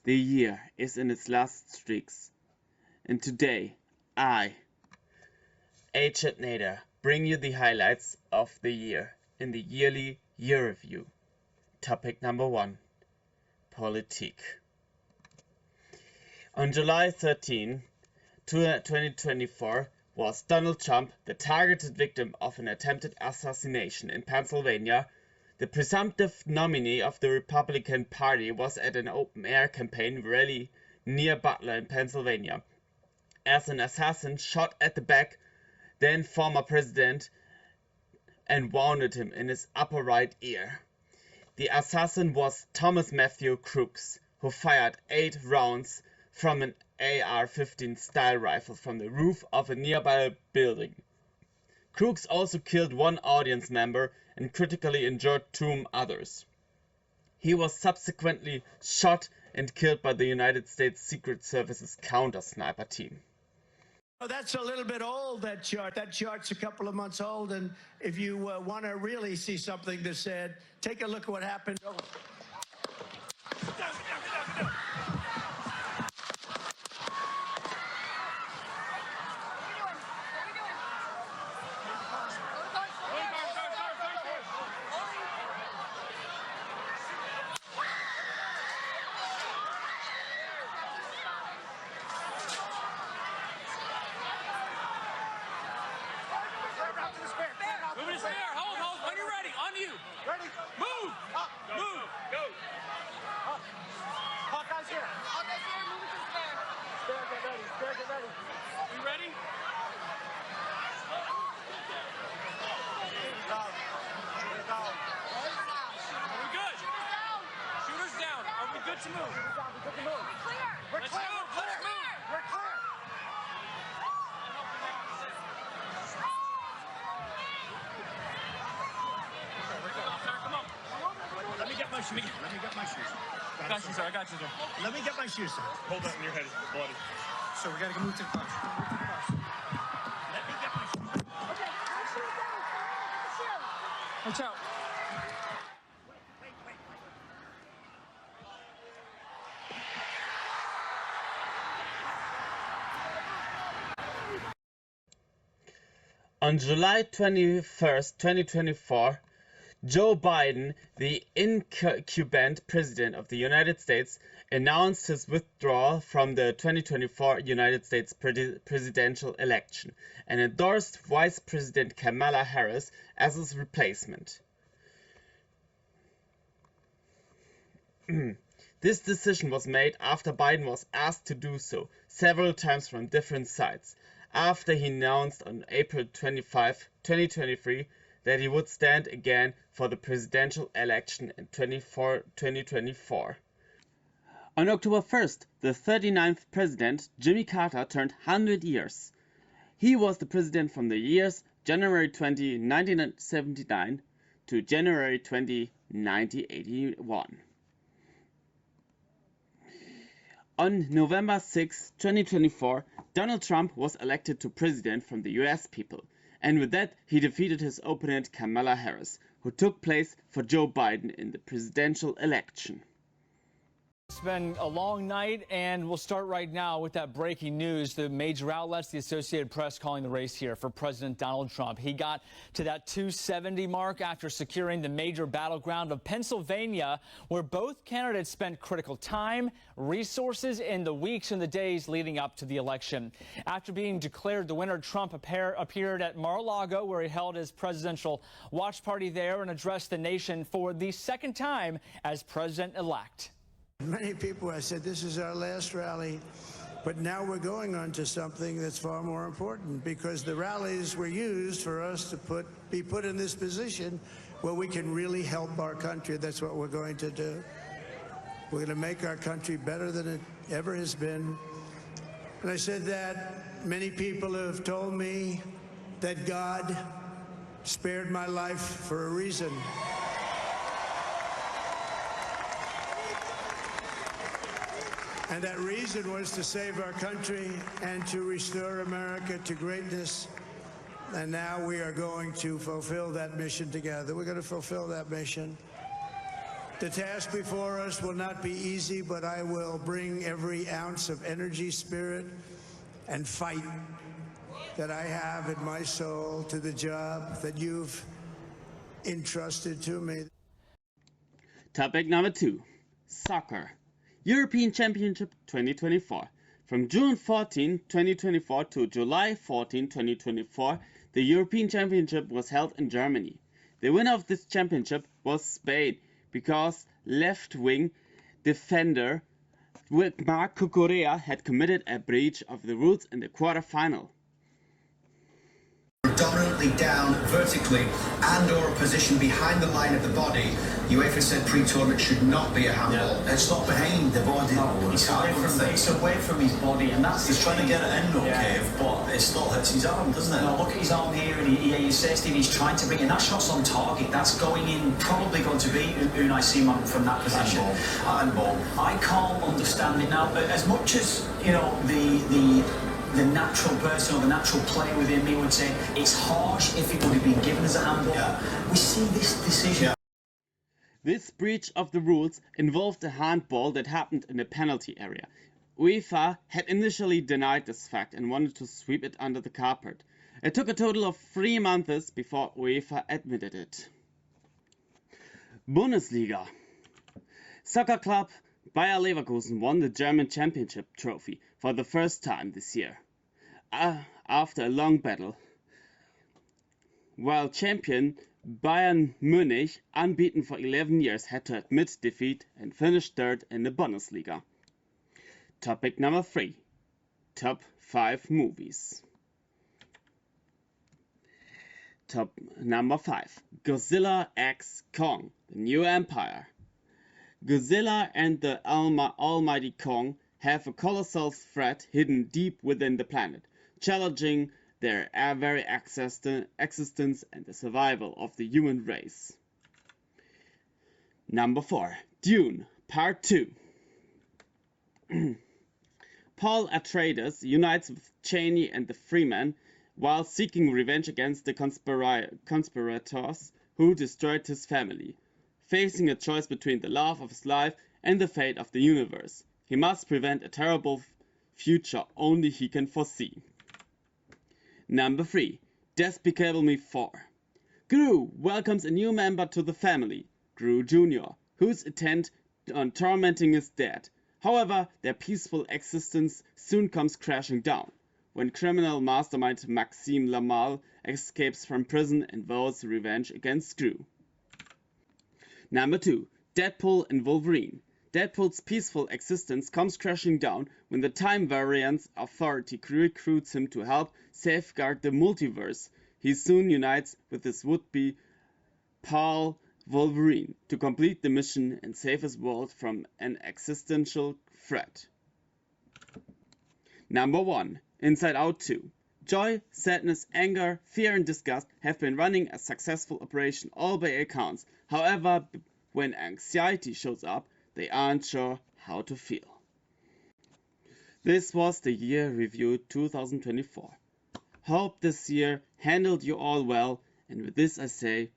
The year is in its last streaks, and today I, Achampnator, bring you the highlights of the year in the yearly year review. Topic number 1, Politik. On July 13, 2024, was Donald Trump the targeted victim of an attempted assassination in Pennsylvania. The presumptive nominee of the Republican Party was at an open-air campaign rally near Butler in Pennsylvania as an assassin shot at the back then former president and wounded him in his upper right ear. The assassin was Thomas Matthew Crooks, who fired 8 rounds from an AR-15 style rifle from the roof of a nearby building. Crooks also killed 1 audience member and critically injured 2 others. He was subsequently shot and killed by the United States Secret Service's counter-sniper team. Oh, that's a little bit old, that chart. That chart's a couple of months old, and if you want to really see something that's said, take a look at what happened. Oh. Hold. When you're ready, on you. Ready. Move. Up. Move. Go. Up. Hawkeye's here. Hawkeye's here. Move it to the stand. Stand, get ready. Stand, get ready. You ready? Are we good? Shooters down. Are we good to move? We're clear. We're clear. Let's move. We're clear. Let me get my shoes. I got you, sir. Let me get my shoes, sir. Hold that in your head. It's bloody. So we got to move to the bus. Let me get my shoes. Okay, my shoes down. Watch out. On July 21st, 2024, Joe Biden, the incumbent president of the United States, announced his withdrawal from the 2024 United States presidential election and endorsed Vice President Kamala Harris as his replacement. This decision was made after Biden was asked to do so several times from different sides, after he announced on April 25, 2023, that he would stand again for the presidential election in 2024. On October 1st, the 39th president, Jimmy Carter, turned 100 years. He was the president from the years January 20, 1979 to January 20, 1981. On November 6, 2024, Donald Trump was elected to president from the US people, and with that he defeated his opponent Kamala Harris, who took place for Joe Biden in the presidential election. It's been a long night, and we'll start right now with that breaking news. The major outlets, the Associated Press, calling the race here for President Donald Trump. He got to that 270 mark after securing the major battleground of Pennsylvania, where both candidates spent critical time, resources in the weeks and the days leading up to the election. After being declared the winner, Trump appeared at Mar-a-Lago, where he held his presidential watch party there and addressed the nation for the second time as president-elect. Many people have said this is our last rally, but now we're going on to something that's far more important, because the rallies were used for us to be put in this position where we can really help our country. That's what we're going to do. We're going to make our country better than it ever has been. And I said that many people have told me that God spared my life for a reason. And that reason was to save our country and to restore America to greatness. And now we are going to fulfill that mission together. We're going to fulfill that mission. The task before us will not be easy, but I will bring every ounce of energy, spirit, and fight that I have in my soul to the job that you've entrusted to me. Topic number 2. Soccer. European Championship 2024. From June 14, 2024 to July 14, 2024, the European Championship was held in Germany. The winner of this championship was Spain, because left-wing defender Marc Cucurella had committed a breach of the rules in the quarter-final. Predominantly down vertically and or a position behind the line of the body, UEFA said pre-tournament should not be a handball. Yeah. It's not behind the body. No, it's away from his body, and that's he's trying to get it in, okay, but it still hits his arm, doesn't it? No, look at his arm here, and he says to him he's trying to bring in. That shot's on target. That's going in, probably going to be Unai Simon from that position. Handball. I can't understand it now. As much as the natural person or the natural player within me would say it's harsh if it would have been given as a handball. Yeah. We see this decision. This breach of the rules involved a handball that happened in the penalty area. UEFA had initially denied this fact and wanted to sweep it under the carpet. It took a total of 3 months before UEFA admitted it. Bundesliga. Soccer club Bayer Leverkusen won the German Championship trophy for the first time this year. After a long battle, while champion Bayern Munich, unbeaten for 11 years, had to admit defeat and finished third in the Bundesliga. Topic number 3. Top 5 movies. Top number 5. Godzilla x Kong, The New Empire. Godzilla and the almighty Kong have a colossal threat hidden deep within the planet, challenging their very existence and the survival of the human race. Number 4. Dune, Part 2. Paul Atreides unites with Chani and the Freeman while seeking revenge against the conspirators who destroyed his family. Facing a choice between the love of his life and the fate of the universe, he must prevent a terrible future only he can foresee. Number 3. Despicable Me 4. Gru welcomes a new member to the family, Gru Jr., whose intent on tormenting his dad. However, their peaceful existence soon comes crashing down when criminal mastermind Maxime Lamal escapes from prison and vows revenge against Gru. Number 2. Deadpool and Wolverine. Deadpool's peaceful existence comes crashing down when the Time Variance Authority recruits him to help safeguard the multiverse. He soon unites with his would-be pal Wolverine to complete the mission and save his world from an existential threat. Number 1. Inside Out 2. Joy, sadness, anger, fear and disgust have been running a successful operation all by accounts. However, when anxiety shows up, they aren't sure how to feel. This was the year review 2024. Hope this year handled you all well, and with this I say,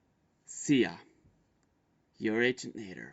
see ya. Your Achampnator.